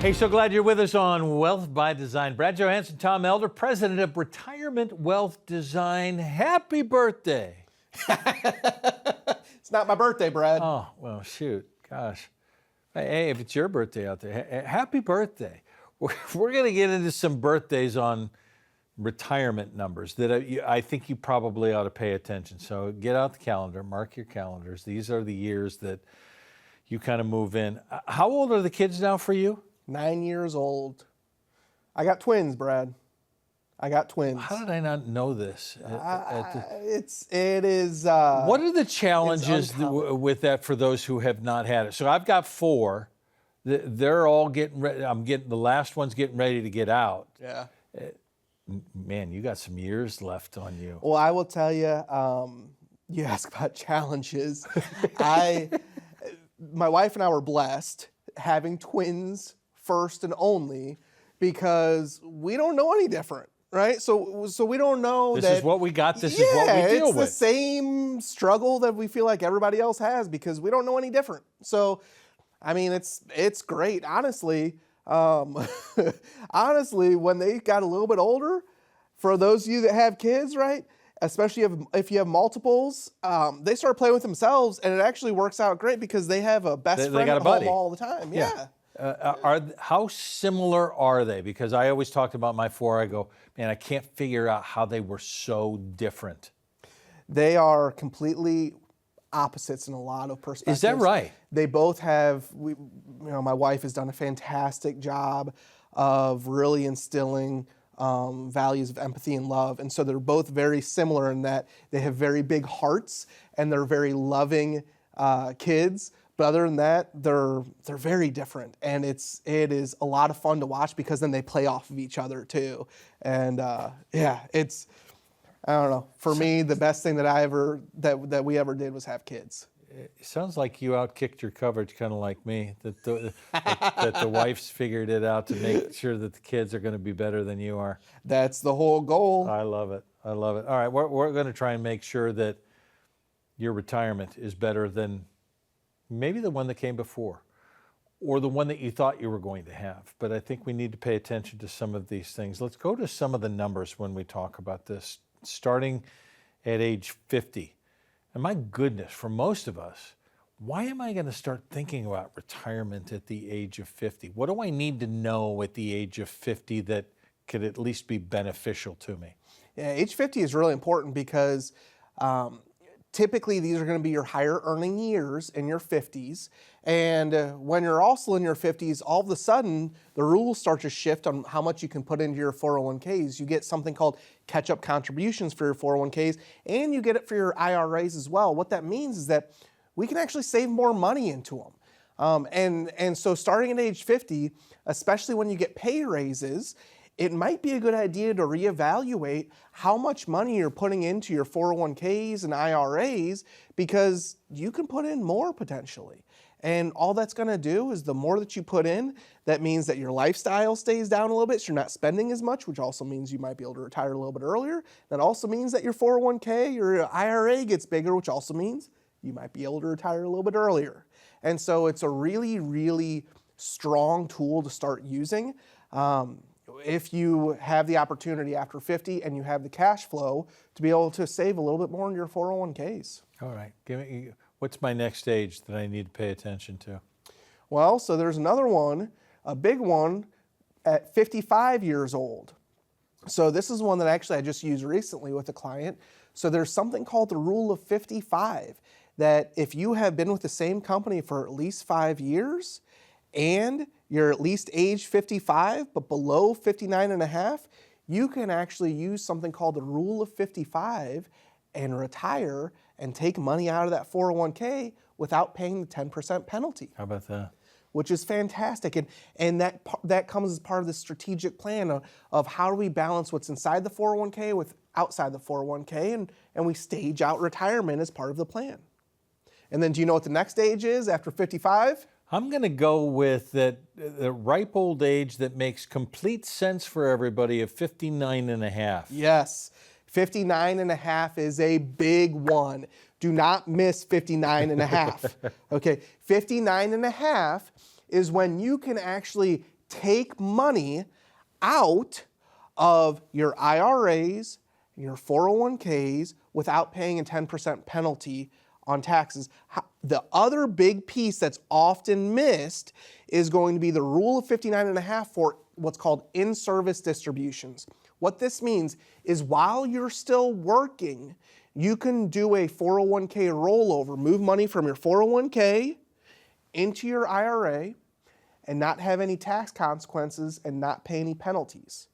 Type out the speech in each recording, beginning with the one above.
Hey, so glad you're with us on Wealth by Design. Brad Johansson, Tom Elder, president of Retirement Wealth Design. Happy birthday. It's not my birthday, Brad. Oh, well, shoot. Gosh. Hey, if it's your birthday out there, happy birthday. We're going to get into some birthdays on retirement numbers that I think you probably ought to pay attention. So get out the calendar, mark your calendars. These are the years that you kind of move in. How old are the kids now for you? 9 years old. I got twins, Brad. I got twins. How did I not know this? It is. What are the challenges with that for those who have not had it? So I've got 4. They're all getting ready. The last one's getting ready to get out. Yeah. Man, you got some years left on you. Well, I will tell you. You ask about challenges. My wife and I were blessed having twins first and only because we don't know any different. Right, so we don't know this that. This is what we got. This is what we deal with. It's the same struggle that we feel like everybody else has because we don't know any different. So, I mean, it's great, honestly. Honestly, when they got a little bit older, for those of you that have kids, right, especially if you have multiples, they start playing with themselves, and it actually works out great because they have a best friend at home all the time. Yeah. How similar are they? Because I always talked about my 4. I go, man, I can't figure out how they were so different. They are completely opposites in a lot of perspectives. Is that right? They both have. My wife has done a fantastic job of really instilling values of empathy and love, and so they're both very similar in that they have very big hearts and they're very loving kids. But other than that, they're very different, and it is a lot of fun to watch because then they play off of each other too. And it's, I don't know. For me, the best thing that we ever did was have kids. It sounds like you outkicked your coverage, kind of like me. That the wife's figured it out to make sure that the kids are going to be better than you are. That's the whole goal. I love it. All right, we're going to try and make sure that your retirement is better than maybe the one that came before or the one that you thought you were going to have. But I think we need to pay attention to some of these things. Let's go to some of the numbers when we talk about this, starting at age 50. And my goodness, for most of us, why am I going to start thinking about retirement at the age of 50? What do I need to know at the age of 50 that could at least be beneficial to me? Yeah, age 50 is really important because typically, these are going to be your higher earning years in your 50s. And when you're also in your 50s, all of a sudden, the rules start to shift on how much you can put into your 401ks. You get something called catch-up contributions for your 401ks, and you get it for your IRAs as well. What that means is that we can actually save more money into them. And so starting at age 50, especially when you get pay raises, it might be a good idea to reevaluate how much money you're putting into your 401ks and IRAs because you can put in more potentially. And all that's going to do is the more that you put in, that means that your lifestyle stays down a little bit, so you're not spending as much, which also means you might be able to retire a little bit earlier. That also means that your 401k or your IRA gets bigger, which also means you might be able to retire a little bit earlier. And so it's a really, really strong tool to start using. If you have the opportunity after 50 and you have the cash flow to be able to save a little bit more in your 401ks. All right. What's my next stage that I need to pay attention to? Well, so there's another one, a big one at 55 years old. So this is one that actually I just used recently with a client. So there's something called the rule of 55, that if you have been with the same company for at least 5 years and you're at least age 55, but below 59 and a half, you can actually use something called the rule of 55 and retire and take money out of that 401k without paying the 10% penalty. How about that? Which is fantastic. And that comes as part of the strategic plan of how do we balance what's inside the 401k with outside the 401k, and we stage out retirement as part of the plan. And then do you know what the next age is after 55? I'm going to go with the ripe old age that makes complete sense for everybody of 59 and a half. Yes, 59 and a half is a big one. Do not miss 59 and a half. Okay, 59 and a half is when you can actually take money out of your IRAs, your 401ks without paying a 10% penalty on taxes. The other big piece that's often missed is going to be the rule of 59.5 for what's called in-service distributions. What this means is while you're still working, you can do a 401k rollover, move money from your 401k into your IRA and not have any tax consequences and not pay any penalties.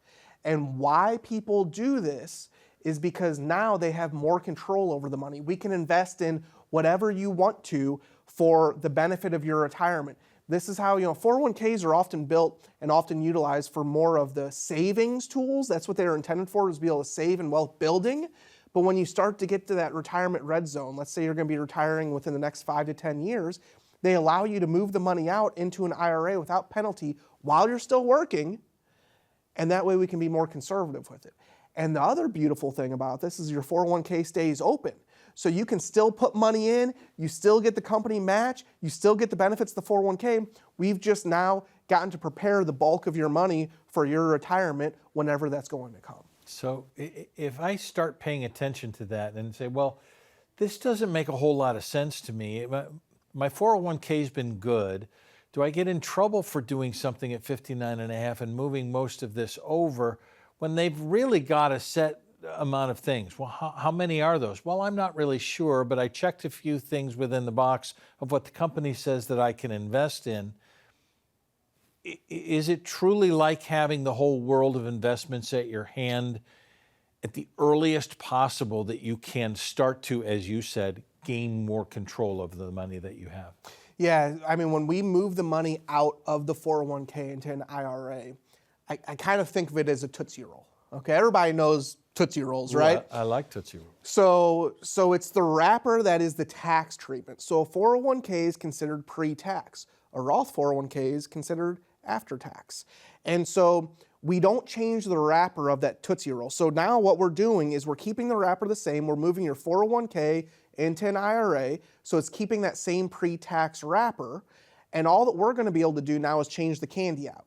And why people do this is because now they have more control over the money. We can invest in whatever you want to for the benefit of your retirement. This is how, 401ks are often built and often utilized for more of the savings tools. That's what they're intended for, is to be able to save and wealth building. But when you start to get to that retirement red zone, let's say you're going to be retiring within the next 5 to 10 years, they allow you to move the money out into an IRA without penalty while you're still working, and that way we can be more conservative with it. And the other beautiful thing about this is your 401k stays open. So you can still put money in, you still get the company match, you still get the benefits of the 401k. We've just now gotten to prepare the bulk of your money for your retirement whenever that's going to come. So if I start paying attention to that and say, well, this doesn't make a whole lot of sense to me. My 401k's been good. Do I get in trouble for doing something at 59.5 and moving most of this over when they've really got a set amount of things? Well, how many are those? Well, I'm not really sure, but I checked a few things within the box of what the company says that I can invest in. Is it truly like having the whole world of investments at your hand at the earliest possible that you can start to, as you said, gain more control over the money that you have? Yeah, I mean, when we move the money out of the 401k into an IRA, I kind of think of it as a Tootsie Roll. Okay, everybody knows Tootsie Rolls, right? I like Tootsie Rolls. So it's the wrapper that is the tax treatment. So a 401k is considered pre-tax. A Roth 401k is considered after tax. And so we don't change the wrapper of that Tootsie Roll. So now what we're doing is we're keeping the wrapper the same. We're moving your 401k into an IRA, so it's keeping that same pre-tax wrapper. And all that we're going to be able to do now is change the candy out.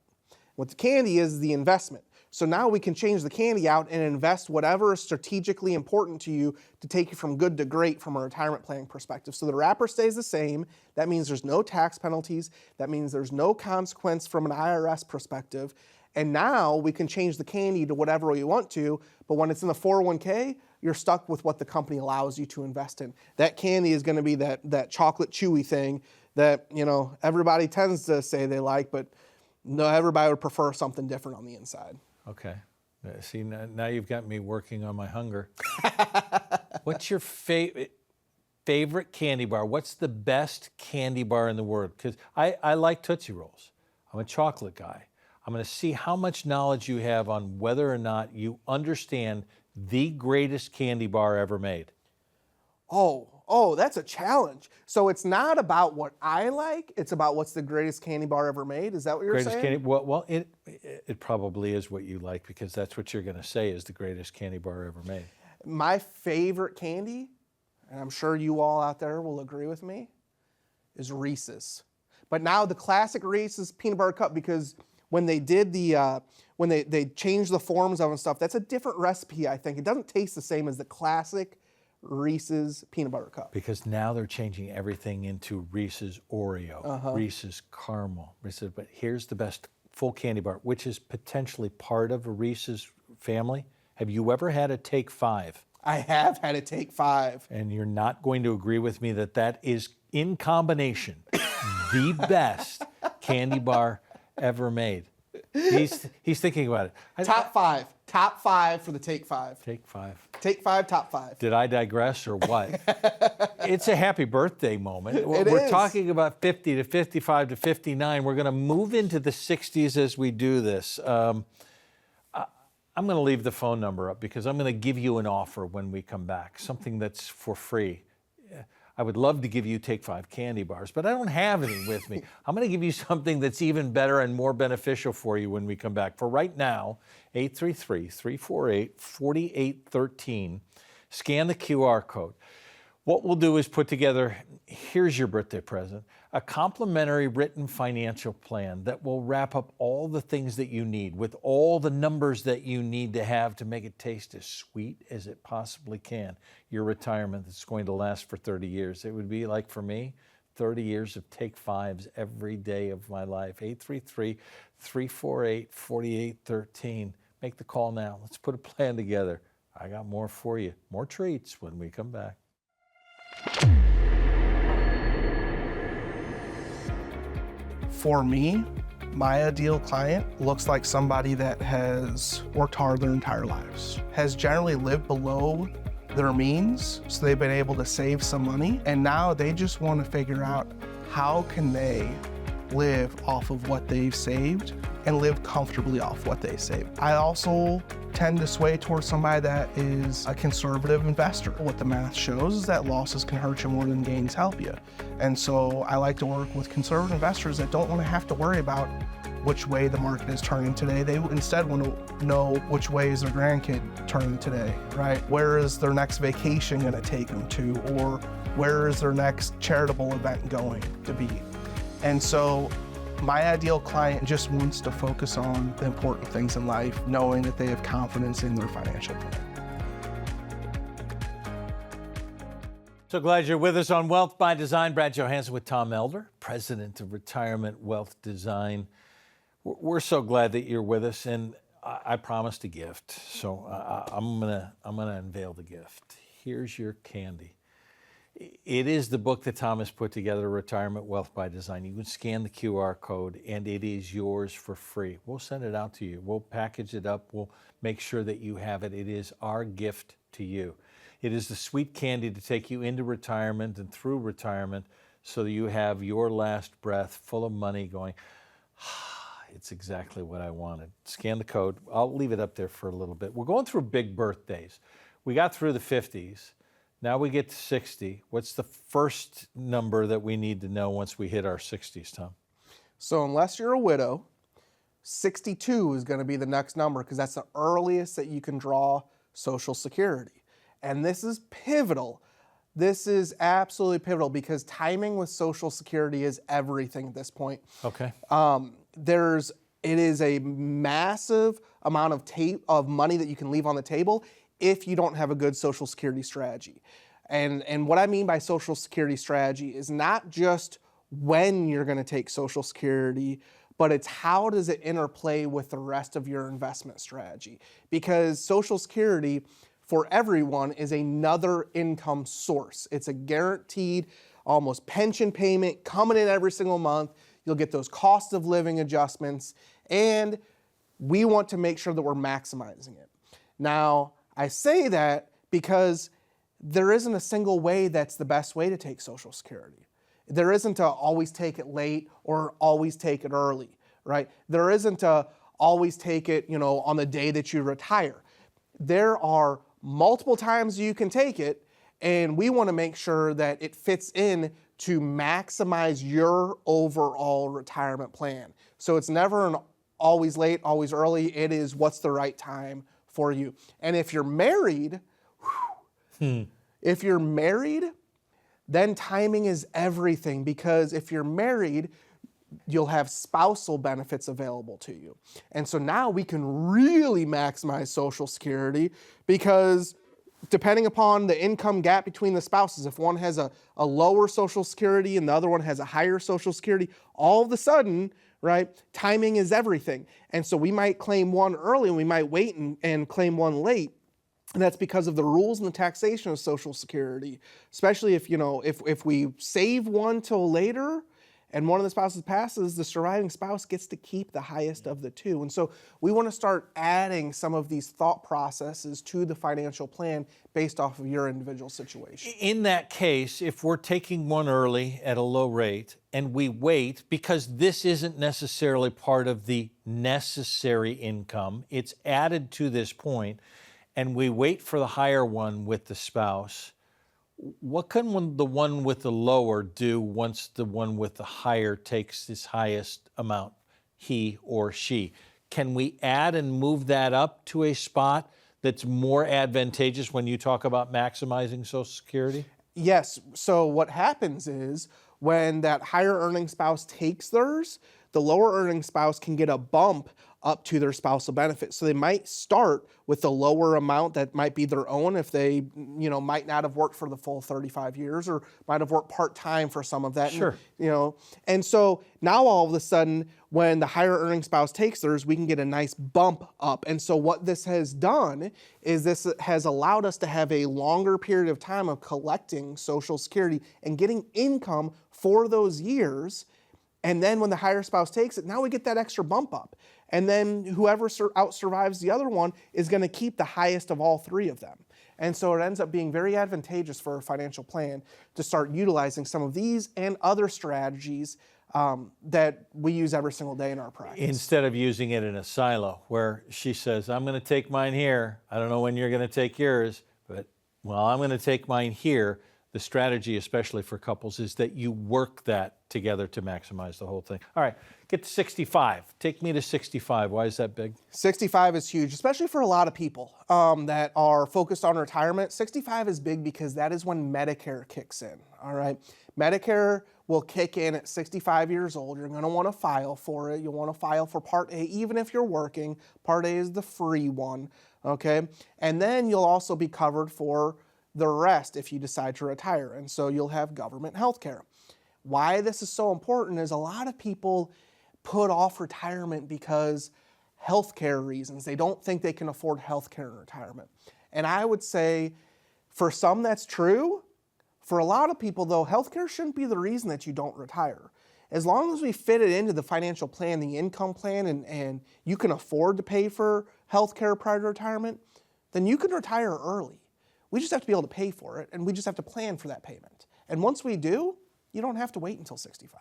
What the candy is the investment. So now we can change the candy out and invest whatever is strategically important to you to take you from good to great from a retirement planning perspective. So the wrapper stays the same. That means there's no tax penalties. That means there's no consequence from an IRS perspective. And now we can change the candy to whatever we want to, but when it's in the 401k, you're stuck with what the company allows you to invest in. That candy is going to be that chocolate chewy thing that, everybody tends to say they like, but no, everybody would prefer something different on the inside. Okay. See, now you've got me working on my hunger. What's your favorite candy bar? What's the best candy bar in the world? Because I like Tootsie Rolls. I'm a chocolate guy. I'm going to see how much knowledge you have on whether or not you understand the greatest candy bar ever made. Oh, that's a challenge. So it's not about what I like, it's about what's the greatest candy bar ever made? Is that what you're Greatest saying? candy, well, it probably is what you like, because that's what you're going to say is the greatest candy bar ever made. My favorite candy, and I'm sure you all out there will agree with me, is Reese's. But now the classic Reese's peanut butter cup, because when they did when they changed the forms of and stuff, that's a different recipe, I think. It doesn't taste the same as the classic Reese's peanut butter cup. Because now they're changing everything into Reese's Oreo, Reese's Caramel, Reese's. But here's the best full candy bar, which is potentially part of a Reese's family. Have you ever had a Take 5? I have had a Take 5. And you're not going to agree with me that is, in combination, the best candy bar ever made. He's thinking about it. Top five for the Take 5. Take 5. Take 5, top 5. Did I digress or what? It's a happy birthday moment. We're talking about 50 to 55 to 59. We're going to move into the 60s as we do this. I'm going to leave the phone number up because I'm going to give you an offer when we come back, something that's for free. I would love to give you Take 5 candy bars, but I don't have any with me. I'm going to give you something that's even better and more beneficial for you when we come back. For right now, 833-348-4813. Scan the QR code. What we'll do is put together, here's your birthday present, a complimentary written financial plan that will wrap up all the things that you need with all the numbers that you need to have to make it taste as sweet as it possibly can. Your retirement that's going to last for 30 years. It would be like for me, 30 years of take fives every day of my life. 833-348-4813. Make the call now. Let's put a plan together. I got more for you. More treats when we come back. For me, my ideal client looks like somebody that has worked hard their entire lives, has generally lived below their means, so they've been able to save some money, and now they just want to figure out how can they live off of what they've saved and live comfortably off what they saved. I also tend to sway towards somebody that is a conservative investor. What the math shows is that losses can hurt you more than gains help you. And so I like to work with conservative investors that don't want to have to worry about which way the market is turning today. They instead want to know which way is their grandkid turning today, right? Where is their next vacation going to take them to? Or where is their next charitable event going to be? And so my ideal client just wants to focus on the important things in life, knowing that they have confidence in their financial plan. So glad you're with us on Wealth by Design. Brad Johansson with Tom Elder, president of Retirement Wealth Design. We're so glad that you're with us, and I promised a gift, so I'm gonna unveil the gift. Here's your candy. It is the book that Tom has put together, Retirement Wealth by Design. You can scan the QR code, and it is yours for free. We'll send it out to you. We'll package it up. We'll make sure that you have it. It is our gift to you. It is the sweet candy to take you into retirement and through retirement so that you have your last breath full of money going, it's exactly what I wanted. Scan the code. I'll leave it up there for a little bit. We're going through big birthdays. We got through the 50s. Now we get to 60. What's the first number that we need to know once we hit our 60s, Tom? So unless you're a widow, 62 is going to be the next number because that's the earliest that you can draw Social Security. And this is pivotal. This is absolutely pivotal because timing with Social Security is everything at this point. Okay. It is a massive amount of money that you can leave on the table if you don't have a good Social Security strategy. And what I mean by Social Security strategy is not just when you're going to take Social Security, but it's how does it interplay with the rest of your investment strategy. Because Social Security, for everyone, is another income source. It's a guaranteed almost pension payment coming in every single month. You'll get those cost of living adjustments, and we want to make sure that we're maximizing it. Now, I say that because there isn't a single way that's the best way to take Social Security. There isn't a always take it late or always take it early, right? There isn't a always take it, on the day that you retire. There are multiple times you can take it, and we want to make sure that it fits in to maximize your overall retirement plan. So it's never an always late, always early. It is what's the right time for you. And if you're married, then timing is everything, because if you're married, you'll have spousal benefits available to you. And so now we can really maximize Social Security because depending upon the income gap between the spouses, if one has a lower Social Security and the other one has a higher Social Security, all of a sudden, right, timing is everything. And so we might claim one early and we might wait and claim one late. And that's because of the rules and the taxation of Social Security, especially if we save one till later and one of the spouses passes, the surviving spouse gets to keep the highest of the two. And so we want to start adding some of these thought processes to the financial plan based off of your individual situation. In that case, if we're taking one early at a low rate and we wait, because this isn't necessarily part of the necessary income, it's added to this point, and we wait for the higher one with the spouse, what can the one with the lower do once the one with the higher takes this highest amount, he or she? Can we add and move that up to a spot that's more advantageous when you talk about maximizing Social Security? Yes. So what happens is when that higher earning spouse takes theirs, the lower earning spouse can get a bump up to their spousal benefit. So they might start with the lower amount that might be their own if they, might not have worked for the full 35 years or might have worked part-time for some of that. Sure. And so now all of a sudden, when the higher earning spouse takes theirs, we can get a nice bump up. And so what this has done is this has allowed us to have a longer period of time of collecting Social Security and getting income for those years. And then when the higher spouse takes it, now we get that extra bump up. And then whoever out survives the other one is going to keep the highest of all three of them. And so it ends up being very advantageous for a financial plan to start utilizing some of these and other strategies that we use every single day in our practice. Instead of using it in a silo where she says, I'm going to take mine here. I don't know when you're going to take yours, but I'm going to take mine here. The strategy, especially for couples, is that you work that together to maximize the whole thing. All right, get to 65. Take me to 65. Why is that big? 65 is huge, especially for a lot of people that are focused on retirement. 65 is big because that is when Medicare kicks in, all right? Medicare will kick in at 65 years old. You're going to want to file for it. You'll want to file for Part A, even if you're working. Part A is the free one, okay? And then you'll also be covered for the rest if you decide to retire. And so you'll have government health care. Why this is so important is a lot of people put off retirement because healthcare reasons. They don't think they can afford healthcare in retirement. And I would say for some that's true. For a lot of people though, healthcare shouldn't be the reason that you don't retire. As long as we fit it into the financial plan, the income plan, and you can afford to pay for healthcare prior to retirement, then you can retire early. We just have to be able to pay for it, and we just have to plan for that payment. And once we do, you don't have to wait until 65.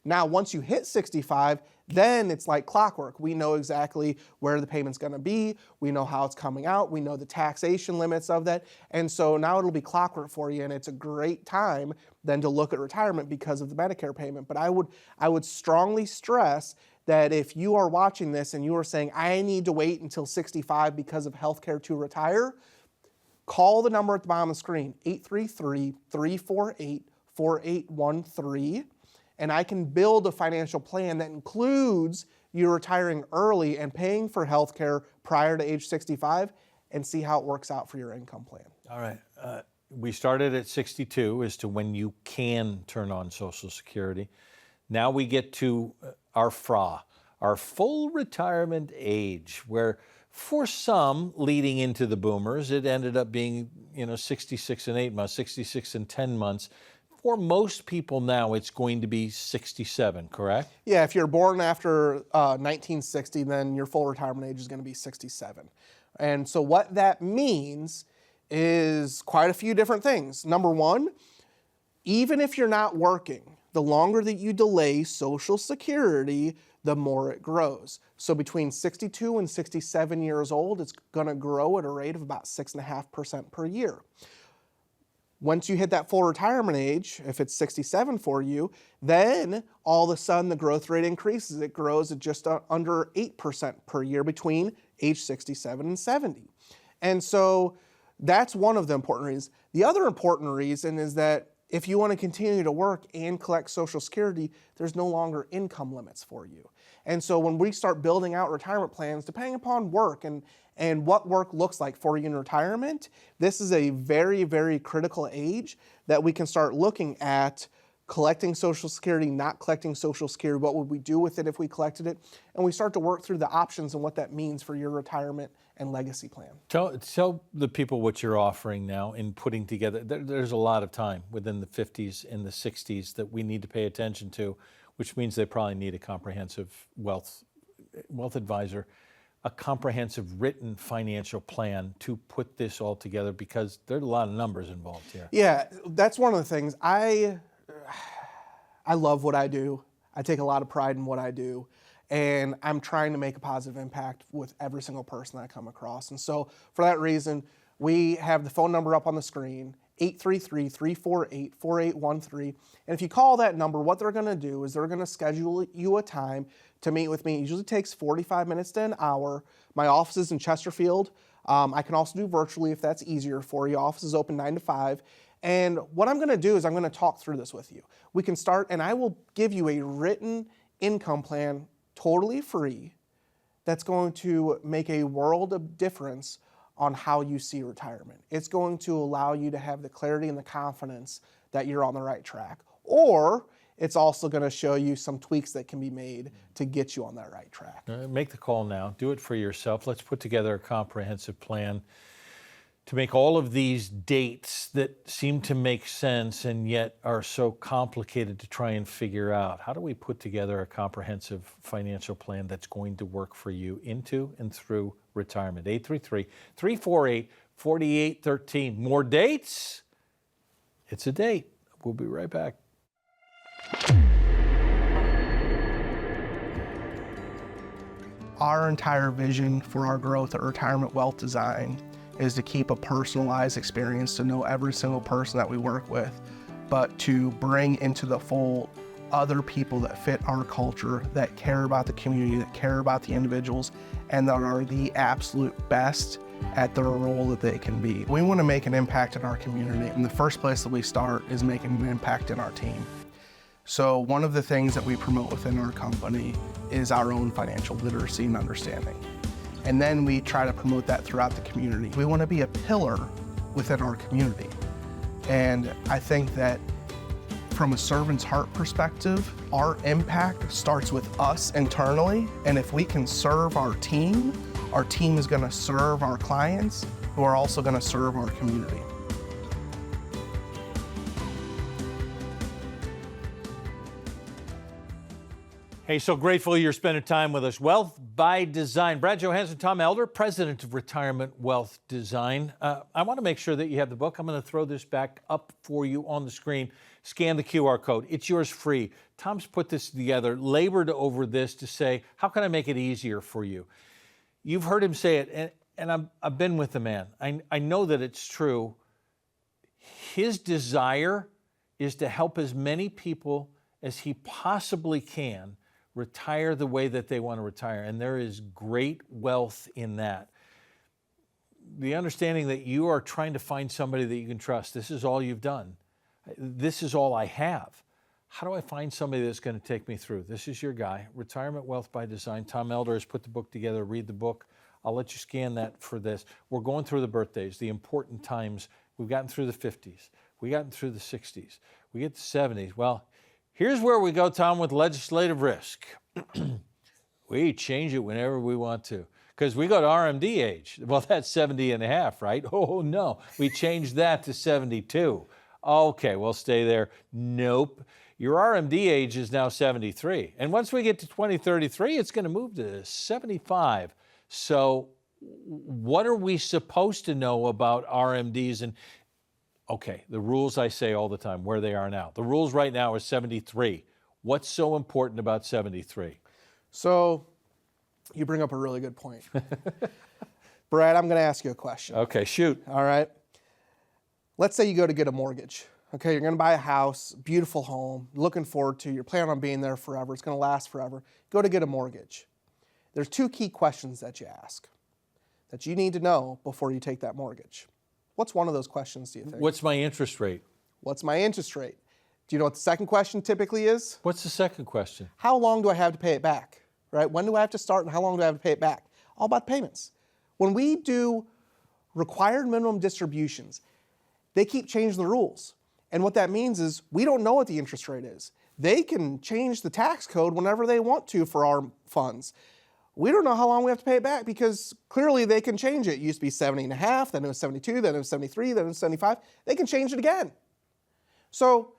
Now, once you hit 65, then it's like clockwork. We know exactly where the payment's gonna be. We know how it's coming out. We know the taxation limits of that. And so now it'll be clockwork for you, and it's a great time then to look at retirement because of the Medicare payment. But I would strongly stress that if you are watching this and you are saying, I need to wait until 65 because of healthcare to retire, call the number at the bottom of the screen, 833-348-4813, and I can build a financial plan that includes you retiring early and paying for health care prior to age 65 and see how it works out for your income plan. All right. We started at 62 as to when you can turn on Social Security. Now we get to our FRA, our full retirement age, where for some, leading into the boomers, it ended up being, 66 and 8 months, 66 and 10 months. For most people now, it's going to be 67, correct? Yeah, if you're born after 1960, then your full retirement age is going to be 67. And so what that means is quite a few different things. Number one, even if you're not working, the longer that you delay Social Security, the more it grows. So between 62 and 67 years old, it's going to grow at a rate of about 6.5% per year. Once you hit that full retirement age, if it's 67 for you, then all of a sudden the growth rate increases. It grows at just under 8% per year between age 67 and 70. And so that's one of the important reasons. The other important reason is that if you want to continue to work and collect Social Security, there's no longer income limits for you. And so when we start building out retirement plans, depending upon work and what work looks like for you in retirement, this is a very, very critical age that we can start looking at collecting Social Security, not collecting Social Security, what would we do with it if we collected it? And we start to work through the options and what that means for your retirement and legacy plan. Tell the people what you're offering now in putting together. There's a lot of time within the 50s and the 60s that we need to pay attention to, which means they probably need a comprehensive wealth advisor, a comprehensive written financial plan to put this all together, because there's a lot of numbers involved here. Yeah, that's one of the things. I love what I do. I take a lot of pride in what I do. And I'm trying to make a positive impact with every single person that I come across. And so for that reason, we have the phone number up on the screen, 833-348-4813. And if you call that number, what they're going to do is they're going to schedule you a time to meet with me. It usually takes 45 minutes to an hour. My office is in Chesterfield. I can also do virtually if that's easier for you. Office is open 9 to 5. And what I'm gonna do is I'm gonna talk through this with you. We can start, and I will give you a written income plan totally free that's going to make a world of difference on how you see retirement. It's going to allow you to have the clarity and the confidence that you're on the right track. Or it's also going to show you some tweaks that can be made to get you on that right track. Make the call now. Do it for yourself. Let's put together a comprehensive plan to make all of these dates that seem to make sense and yet are so complicated to try and figure out. How do we put together a comprehensive financial plan that's going to work for you into and through retirement? 833-348-4813. More dates? It's a date. We'll be right back. Our entire vision for our growth at Retirement Wealth Design is to keep a personalized experience, to know every single person that we work with, but to bring into the fold other people that fit our culture, that care about the community, that care about the individuals, and that are the absolute best at their role that they can be. We want to make an impact in our community, and the first place that we start is making an impact in our team. So one of the things that we promote within our company is our own financial literacy and understanding. And then we try to promote that throughout the community. We want to be a pillar within our community. And I think that from a servant's heart perspective, our impact starts with us internally. And if we can serve our team is going to serve our clients, who are also going to serve our community. Hey, so grateful you're spending time with us. Wealth by Design. Brad Johansson, Tom Elder, president of Retirement Wealth Design. I want to make sure that you have the book. I'm going to throw this back up for you on the screen. Scan the QR code. It's yours free. Tom's put this together, labored over this to say, how can I make it easier for you? You've heard him say it, and I've been with the man. I know that it's true. His desire is to help as many people as he possibly can retire the way that they want to retire. And there is great wealth in that. The understanding that you are trying to find somebody that you can trust. This is all you've done. This is all I have. How do I find somebody that's going to take me through? This is your guy. Retirement Wealth by Design. Tom Elder has put the book together. Read the book. I'll let you scan that for this. We're going through the birthdays, the important times. We've gotten through the 50s. We've gotten through the 60s. We get to 70s. Well, here's where we go, Tom, with legislative risk. We change it whenever we want to because we go to RMD age. Well, that's 70 and a half, right? Oh, no. We changed that to 72. Okay, we'll stay there. Nope. Your RMD age is now 73. And once we get to 2033, it's going to move to 75. So what are we supposed to know about RMDs? And okay, the rules I say all the time, where they are now. The rules right now are 73. What's so important about 73? So you bring up a really good point. Brad, I'm going to ask you a question. Okay, shoot. All right. Let's say you go to get a mortgage. Okay, you're going to buy a house, beautiful home, looking forward to, you're planning on being there forever, it's going to last forever. Go to get a mortgage. There's two key questions that you ask that you need to know before you take that mortgage. What's one of those questions, do you think? What's my interest rate? What's my interest rate? Do you know what the second question typically is? What's the second question? How long do I have to pay it back? Right? When do I have to start and how long do I have to pay it back? All about payments. When we do required minimum distributions, they keep changing the rules. And what that means is we don't know what the interest rate is. They can change the tax code whenever they want to for our funds. We don't know how long we have to pay it back because clearly they can change it. It used to be 70 and a half, then it was 72, then it was 73, then it was 75. They can change it again. So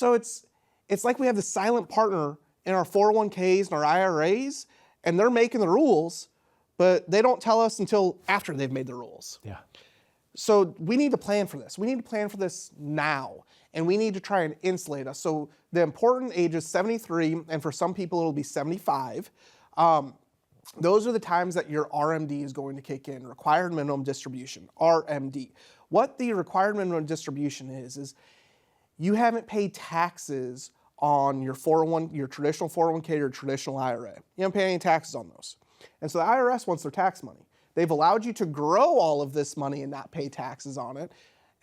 it's like we have this silent partner in our 401ks and our IRAs, and they're making the rules, but they don't tell us until after they've made the rules. Yeah. So we need to plan for this. We need to plan for this now, and we need to try and insulate us. So the important age is 73, and for some people it'll be 75. Those are the times that your RMD is going to kick in, required minimum distribution, RMD. What the required minimum distribution is you haven't paid taxes on your traditional 401k or traditional IRA. You haven't paid any taxes on those. And so the IRS wants their tax money. They've allowed you to grow all of this money and not pay taxes on it.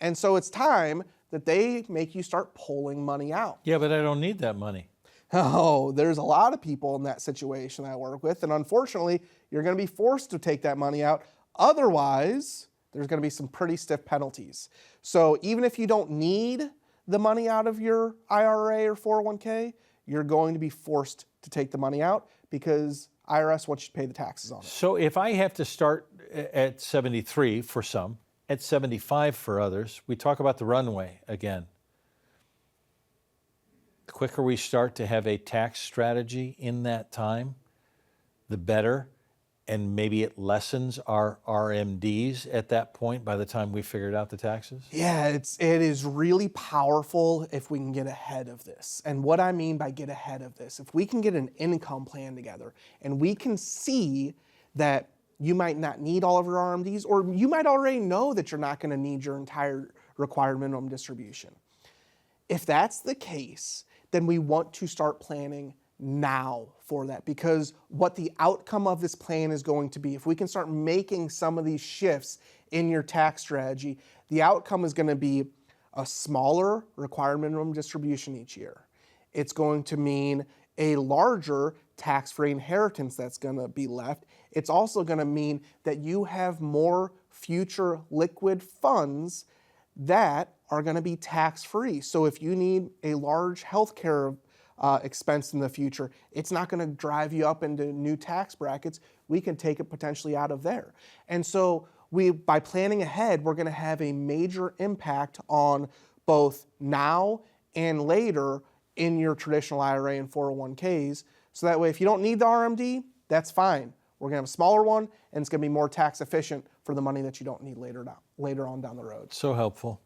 And so it's time that they make you start pulling money out. Yeah, but I don't need that money. Oh, there's a lot of people in that situation that I work with, and unfortunately, you're going to be forced to take that money out. Otherwise, there's going to be some pretty stiff penalties. So even if you don't need the money out of your IRA or 401k, you're going to be forced to take the money out because IRS wants you to pay the taxes on it. So if I have to start at 73 for some, at 75 for others, we talk about the runway again. The quicker we start to have a tax strategy in that time, the better. And maybe it lessens our RMDs at that point by the time we figured out the taxes? Yeah, it is really powerful if we can get ahead of this. And what I mean by get ahead of this, if we can get an income plan together and we can see that you might not need all of your RMDs, or you might already know that you're not going to need your entire required minimum distribution. If that's the case, then we want to start planning now for that, because what the outcome of this plan is going to be, if we can start making some of these shifts in your tax strategy, the outcome is going to be a smaller required minimum distribution each year. It's going to mean a larger tax-free inheritance that's going to be left. It's also going to mean that you have more future liquid funds that are going to be tax-free. So if you need a large healthcare expense in the future, it's not going to drive you up into new tax brackets. We can take it potentially out of there. And so by planning ahead, we're going to have a major impact on both now and later in your traditional IRA and 401ks. So that way, if you don't need the RMD, that's fine. We're going to have a smaller one, and it's going to be more tax efficient for the money that you don't need later on down the road. So helpful.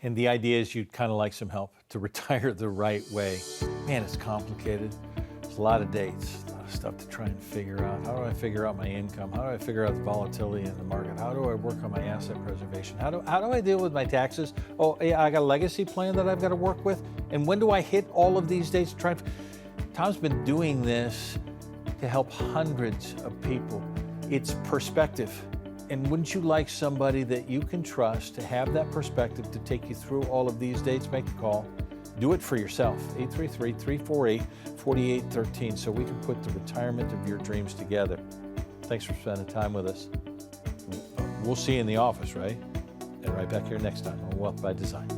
And the idea is you'd kind of like some help to retire the right way. Man, it's complicated. There's a lot of dates, a lot of stuff to try and figure out. How do I figure out my income? How do I figure out the volatility in the market? How do I work on my asset preservation? How do I deal with my taxes? Oh, yeah, I got a legacy plan that I've got to work with. And when do I hit all of these dates? Tom's been doing this to help hundreds of people. It's perspective. And wouldn't you like somebody that you can trust to have that perspective to take you through all of these dates? Make the call. Do it for yourself. 833-348-4813 so we can put the retirement of your dreams together. Thanks for spending time with us. We'll see you in the office, right? And right back here next time on Wealth by Design.